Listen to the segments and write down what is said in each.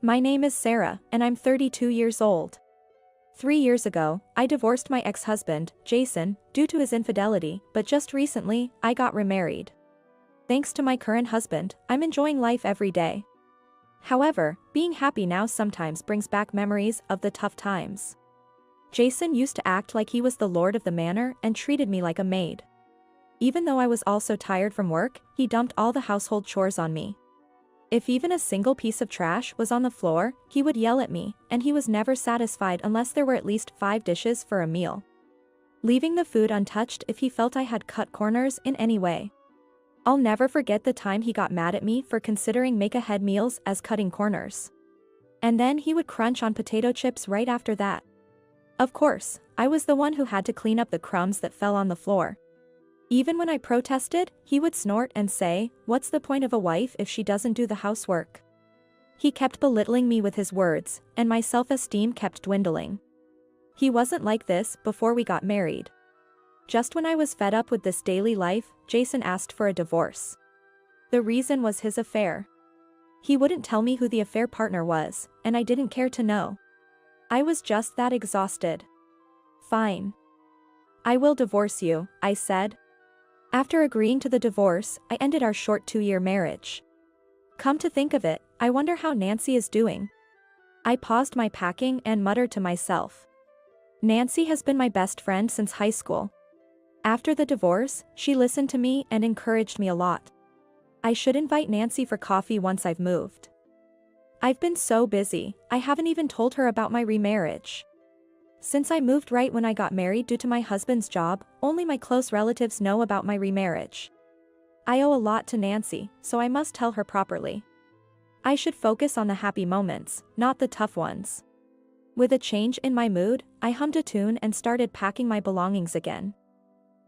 My name is Sarah, and I'm 32 years old. 3 years ago, I divorced my ex-husband, Jason, due to his infidelity, but just recently, I got remarried. Thanks to my current husband, I'm enjoying life every day. However, being happy now sometimes brings back memories of the tough times. Jason used to act like he was the lord of the manor and treated me like a maid. Even though I was also tired from work, he dumped all the household chores on me. If even a single piece of trash was on the floor, he would yell at me, and he was never satisfied unless there were at least 5 dishes for a meal, leaving the food untouched if he felt I had cut corners in any way. I'll never forget the time he got mad at me for considering make-ahead meals as cutting corners. And then he would crunch on potato chips right after that. Of course, I was the one who had to clean up the crumbs that fell on the floor. Even when I protested, he would snort and say, "What's the point of a wife if she doesn't do the housework?" He kept belittling me with his words, and my self-esteem kept dwindling. He wasn't like this before we got married. Just when I was fed up with this daily life, Jason asked for a divorce. The reason was his affair. He wouldn't tell me who the affair partner was, and I didn't care to know. I was just that exhausted. "Fine. I will divorce you," I said. After agreeing to the divorce, I ended our short 2-year marriage. Come to think of it, I wonder how Nancy is doing. I paused my packing and muttered to myself. Nancy has been my best friend since high school. After the divorce, she listened to me and encouraged me a lot. I should invite Nancy for coffee once I've moved. I've been so busy, I haven't even told her about my remarriage. Since I moved right when I got married due to my husband's job, only my close relatives know about my remarriage. I owe a lot to Nancy, so I must tell her properly. I should focus on the happy moments, not the tough ones. With a change in my mood, I hummed a tune and started packing my belongings again.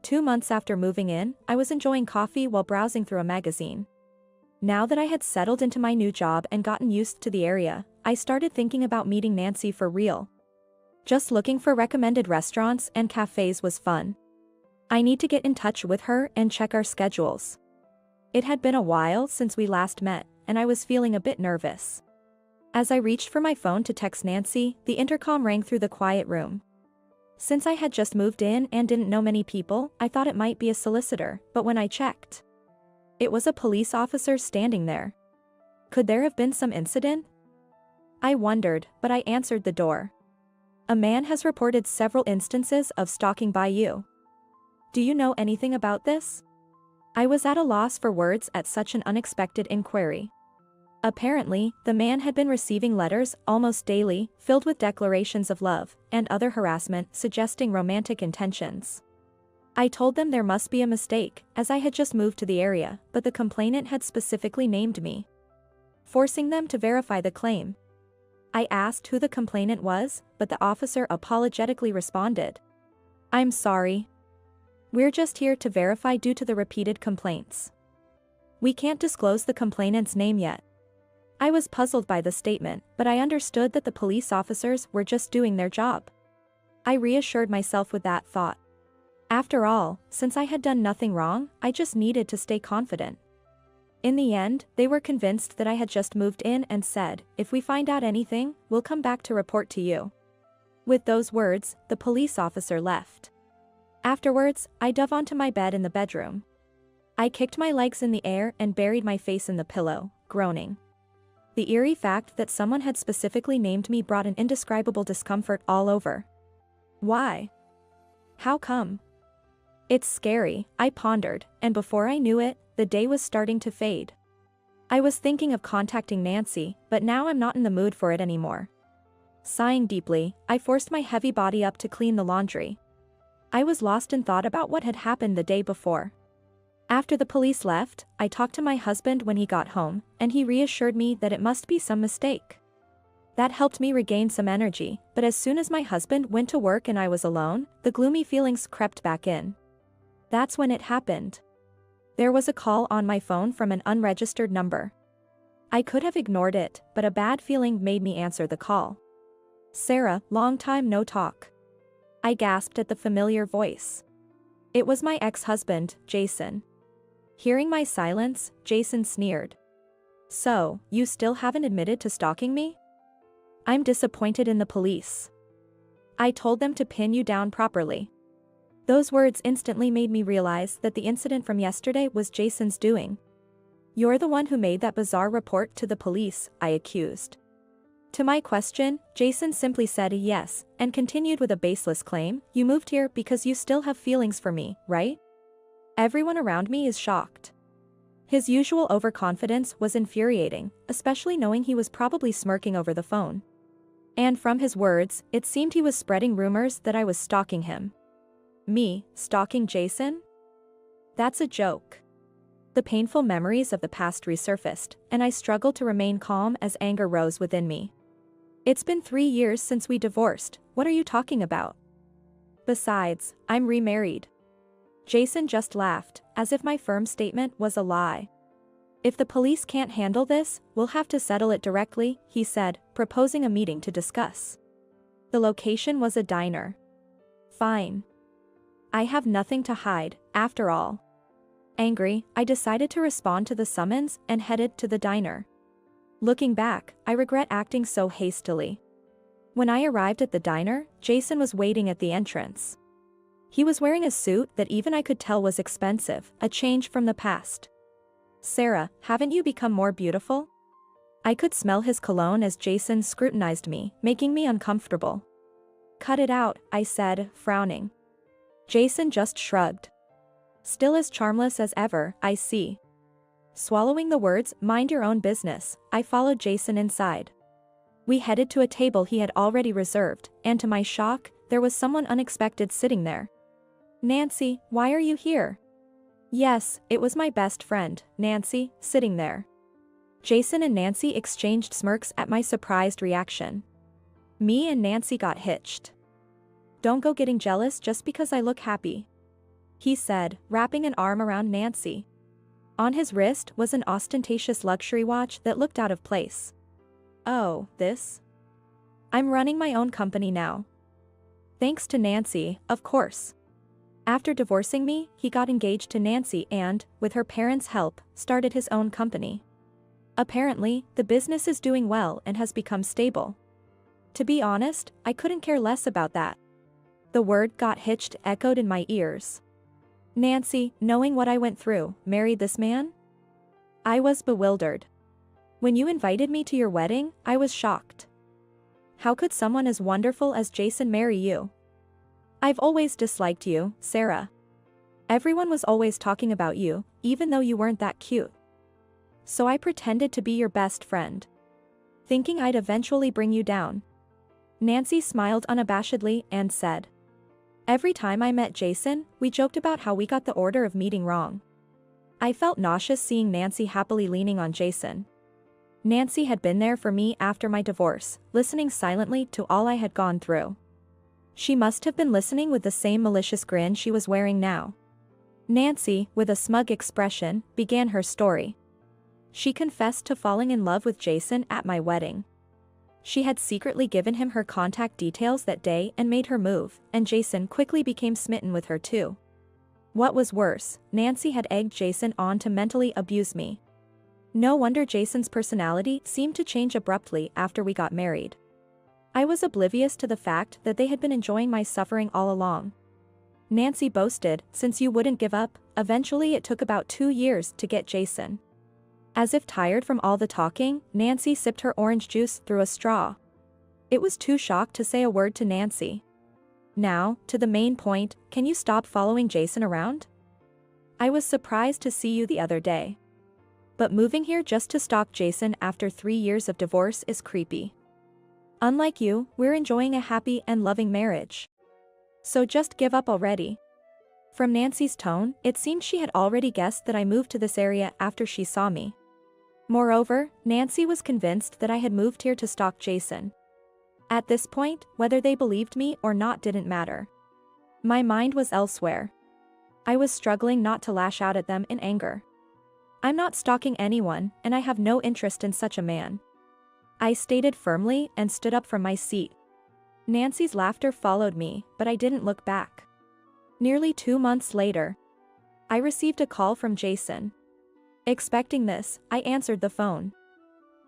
2 months after moving in, I was enjoying coffee while browsing through a magazine. Now that I had settled into my new job and gotten used to the area, I started thinking about meeting Nancy for real. Just looking for recommended restaurants and cafes was fun. I need to get in touch with her and check our schedules. It had been a while since we last met, and I was feeling a bit nervous. As I reached for my phone to text Nancy, the intercom rang through the quiet room. Since I had just moved in and didn't know many people, I thought it might be a solicitor, but when I checked, it was a police officer standing there. Could there have been some incident? I wondered, but I answered the door. "A man has reported several instances of stalking by you. Do you know anything about this?" I was at a loss for words at such an unexpected inquiry. Apparently, the man had been receiving letters almost daily, filled with declarations of love and other harassment suggesting romantic intentions. I told them there must be a mistake, as I had just moved to the area, but the complainant had specifically named me, forcing them to verify the claim. I asked who the complainant was, but the officer apologetically responded, "I'm sorry. We're just here to verify due to the repeated complaints. We can't disclose the complainant's name yet." I was puzzled by the statement, but I understood that the police officers were just doing their job. I reassured myself with that thought. After all, since I had done nothing wrong, I just needed to stay confident. In the end, they were convinced that I had just moved in and said, "If we find out anything, we'll come back to report to you." With those words, the police officer left. Afterwards, I dove onto my bed in the bedroom. I kicked my legs in the air and buried my face in the pillow, groaning. The eerie fact that someone had specifically named me brought an indescribable discomfort all over. Why? How come? It's scary, I pondered, and before I knew it, the day was starting to fade. I was thinking of contacting Nancy, but now I'm not in the mood for it anymore. Sighing deeply, I forced my heavy body up to clean the laundry. I was lost in thought about what had happened the day before. After the police left, I talked to my husband when he got home, and he reassured me that it must be some mistake. That helped me regain some energy, but as soon as my husband went to work and I was alone, the gloomy feelings crept back in. That's when it happened. There was a call on my phone from an unregistered number. I could have ignored it, but a bad feeling made me answer the call. "Sarah, long time no talk." I gasped at the familiar voice. It was my ex-husband, Jason. Hearing my silence, Jason sneered. "So, you still haven't admitted to stalking me?" I'm disappointed in the police. I told them to pin you down properly. Those words instantly made me realize that the incident from yesterday was Jason's doing. You're the one who made that bizarre report to the police, I accused. To my question, Jason simply said yes, and continued with a baseless claim, you moved here because you still have feelings for me, right? Everyone around me is shocked. His usual overconfidence was infuriating, especially knowing he was probably smirking over the phone. And from his words, it seemed he was spreading rumors that I was stalking him. Me, stalking Jason? That's a joke. The painful memories of the past resurfaced, and I struggled to remain calm as anger rose within me. It's been 3 years since we divorced, what are you talking about? Besides, I'm remarried. Jason just laughed, as if my firm statement was a lie. If the police can't handle this, we'll have to settle it directly, he said, proposing a meeting to discuss. The location was a diner. Fine. I have nothing to hide, after all. Angry, I decided to respond to the summons and headed to the diner. Looking back, I regret acting so hastily. When I arrived at the diner, Jason was waiting at the entrance. He was wearing a suit that even I could tell was expensive, a change from the past. Sarah, haven't you become more beautiful? I could smell his cologne as Jason scrutinized me, making me uncomfortable. Cut it out, I said, frowning. Jason just shrugged. Still as charmless as ever, I see. Swallowing the words, mind your own business, I followed Jason inside. We headed to a table he had already reserved, and to my shock, there was someone unexpected sitting there. Nancy, why are you here? Yes, it was my best friend, Nancy, sitting there. Jason and Nancy exchanged smirks at my surprised reaction. Me and Nancy got hitched. Don't go getting jealous just because I look happy, he said, wrapping an arm around Nancy. On his wrist was an ostentatious luxury watch that looked out of place. Oh, this? I'm running my own company now. Thanks to Nancy, of course. After divorcing me, he got engaged to Nancy and, with her parents' help, started his own company. Apparently, the business is doing well and has become stable. To be honest, I couldn't care less about that. The word got hitched echoed in my ears. Nancy, knowing what I went through, married this man? I was bewildered. When you invited me to your wedding, I was shocked. How could someone as wonderful as Jason marry you? I've always disliked you, Sarah. Everyone was always talking about you, even though you weren't that cute. So I pretended to be your best friend, thinking I'd eventually bring you down. Nancy smiled unabashedly and said, every time I met Jason, we joked about how we got the order of meeting wrong. I felt nauseous seeing Nancy happily leaning on Jason. Nancy had been there for me after my divorce, listening silently to all I had gone through. She must have been listening with the same malicious grin she was wearing now. Nancy, with a smug expression, began her story. She confessed to falling in love with Jason at my wedding. She had secretly given him her contact details that day and made her move, and Jason quickly became smitten with her too. What was worse, Nancy had egged Jason on to mentally abuse me. No wonder Jason's personality seemed to change abruptly after we got married. I was oblivious to the fact that they had been enjoying my suffering all along. Nancy boasted, since you wouldn't give up, eventually it took about 2 years to get Jason. As if tired from all the talking, Nancy sipped her orange juice through a straw. It was too shocked to say a word to Nancy. Now, to the main point, can you stop following Jason around? I was surprised to see you the other day. But moving here just to stalk Jason after 3 years of divorce is creepy. Unlike you, we're enjoying a happy and loving marriage. So just give up already. From Nancy's tone, it seemed she had already guessed that I moved to this area after she saw me. Moreover, Nancy was convinced that I had moved here to stalk Jason. At this point, whether they believed me or not didn't matter. My mind was elsewhere. I was struggling not to lash out at them in anger. I'm not stalking anyone, and I have no interest in such a man, I stated firmly and stood up from my seat. Nancy's laughter followed me, but I didn't look back. Nearly 2 months later, I received a call from Jason. Expecting this, I answered the phone.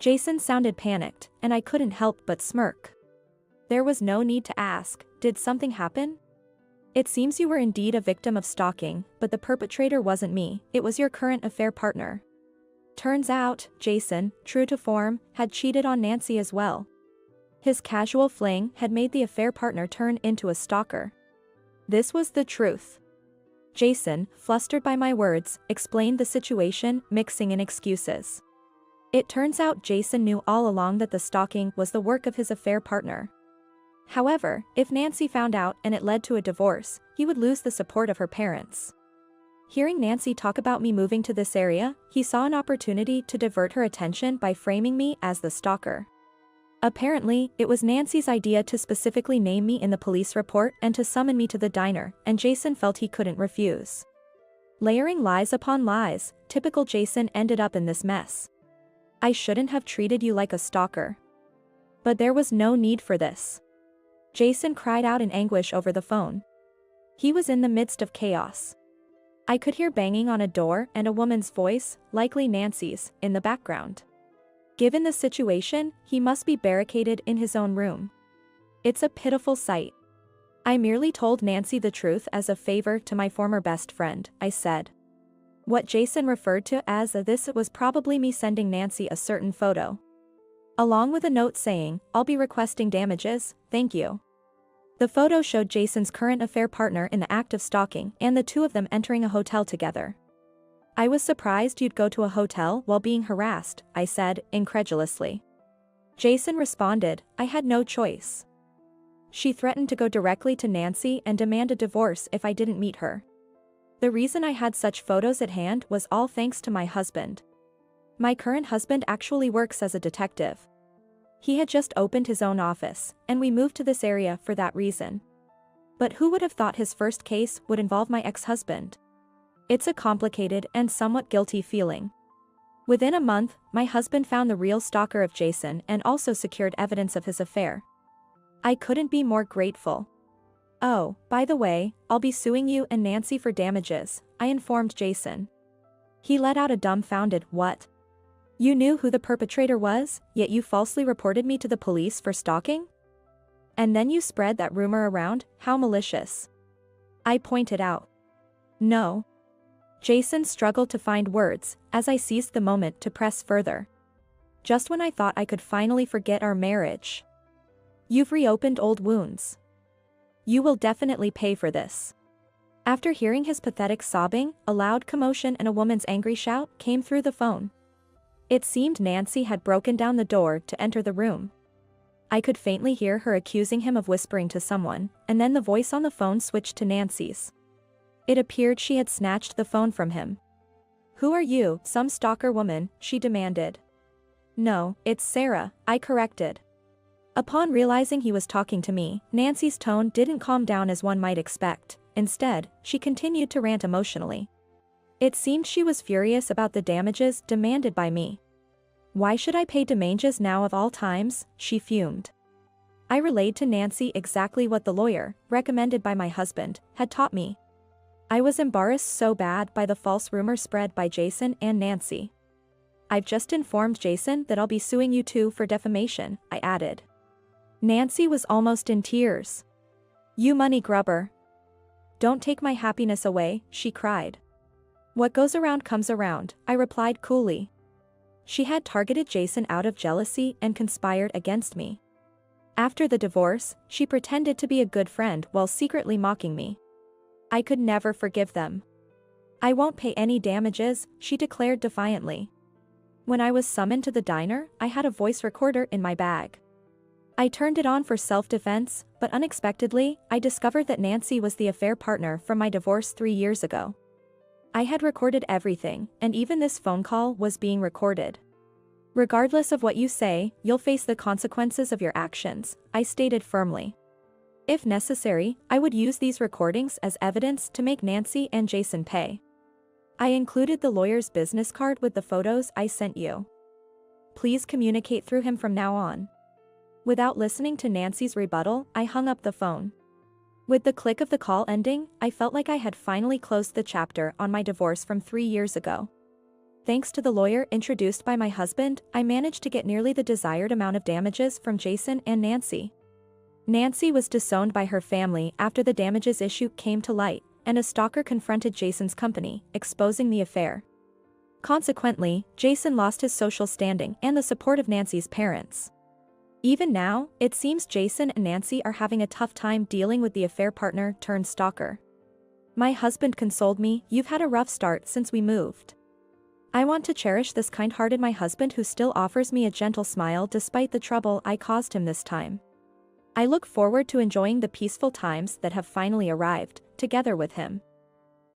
Jason sounded panicked, and I couldn't help but smirk. There was no need to ask, did something happen? It seems you were indeed a victim of stalking, but the perpetrator wasn't me, it was your current affair partner. Turns out, Jason, true to form, had cheated on Nancy as well. His casual fling had made the affair partner turn into a stalker. This was the truth. Jason, flustered by my words, explained the situation, mixing in excuses. It turns out Jason knew all along that the stalking was the work of his affair partner. However, if Nancy found out and it led to a divorce, he would lose the support of her parents. Hearing Nancy talk about me moving to this area, he saw an opportunity to divert her attention by framing me as the stalker. Apparently, it was Nancy's idea to specifically name me in the police report and to summon me to the diner, and Jason felt he couldn't refuse. Layering lies upon lies, typical Jason ended up in this mess. I shouldn't have treated you like a stalker. But there was no need for this. Jason cried out in anguish over the phone. He was in the midst of chaos. I could hear banging on a door and a woman's voice, likely Nancy's, in the background. Given the situation, he must be barricaded in his own room. It's a pitiful sight. I merely told Nancy the truth as a favor to my former best friend, I said. What Jason referred to as this was probably me sending Nancy a certain photo. Along with a note saying, I'll be requesting damages, thank you. The photo showed Jason's current affair partner in the act of stalking and the two of them entering a hotel together. I was surprised you'd go to a hotel while being harassed, I said, incredulously. Jason responded, I had no choice. She threatened to go directly to Nancy and demand a divorce if I didn't meet her. The reason I had such photos at hand was all thanks to my husband. My current husband actually works as a detective. He had just opened his own office, and we moved to this area for that reason. But who would have thought his first case would involve my ex-husband? It's a complicated and somewhat guilty feeling. Within a month, my husband found the real stalker of Jason and also secured evidence of his affair. I couldn't be more grateful. Oh, by the way, I'll be suing you and Nancy for damages, I informed Jason. He let out a dumbfounded, what? You knew who the perpetrator was, yet you falsely reported me to the police for stalking? And then you spread that rumor around, how malicious. I pointed out. No. Jason struggled to find words, as I seized the moment to press further. Just when I thought I could finally forget our marriage. You've reopened old wounds. You will definitely pay for this. After hearing his pathetic sobbing, a loud commotion and a woman's angry shout came through the phone. It seemed Nancy had broken down the door to enter the room. I could faintly hear her accusing him of whispering to someone, and then the voice on the phone switched to Nancy's. It appeared she had snatched the phone from him. Who are you, some stalker woman? She demanded. No, it's Sarah, I corrected. Upon realizing he was talking to me, Nancy's tone didn't calm down as one might expect. Instead, she continued to rant emotionally. It seemed she was furious about the damages demanded by me. Why should I pay damages now of all times? She fumed. I relayed to Nancy exactly what the lawyer, recommended by my husband, had taught me. I was embarrassed so bad by the false rumor spread by Jason and Nancy. I've just informed Jason that I'll be suing you too for defamation, I added. Nancy was almost in tears. You money grubber. Don't take my happiness away, she cried. What goes around comes around, I replied coolly. She had targeted Jason out of jealousy and conspired against me. After the divorce, she pretended to be a good friend while secretly mocking me. I could never forgive them. I won't pay any damages, she declared defiantly. When I was summoned to the diner, I had a voice recorder in my bag. I turned it on for self-defense, but unexpectedly, I discovered that Nancy was the affair partner from my divorce 3 years ago. I had recorded everything, and even this phone call was being recorded. Regardless of what you say, you'll face the consequences of your actions, I stated firmly. If necessary, I would use these recordings as evidence to make Nancy and Jason pay. I included the lawyer's business card with the photos I sent you. Please communicate through him from now on. Without listening to Nancy's rebuttal, I hung up the phone. With the click of the call ending, I felt like I had finally closed the chapter on my divorce from 3 years ago. Thanks to the lawyer introduced by my husband, I managed to get nearly the desired amount of damages from Jason and Nancy. Nancy was disowned by her family after the damages issue came to light, and a stalker confronted Jason's company, exposing the affair. Consequently, Jason lost his social standing and the support of Nancy's parents. Even now, it seems Jason and Nancy are having a tough time dealing with the affair partner turned stalker. My husband consoled me, "You've had a rough start since we moved." I want to cherish this kind-hearted my husband who still offers me a gentle smile despite the trouble I caused him this time. I look forward to enjoying the peaceful times that have finally arrived, together with him.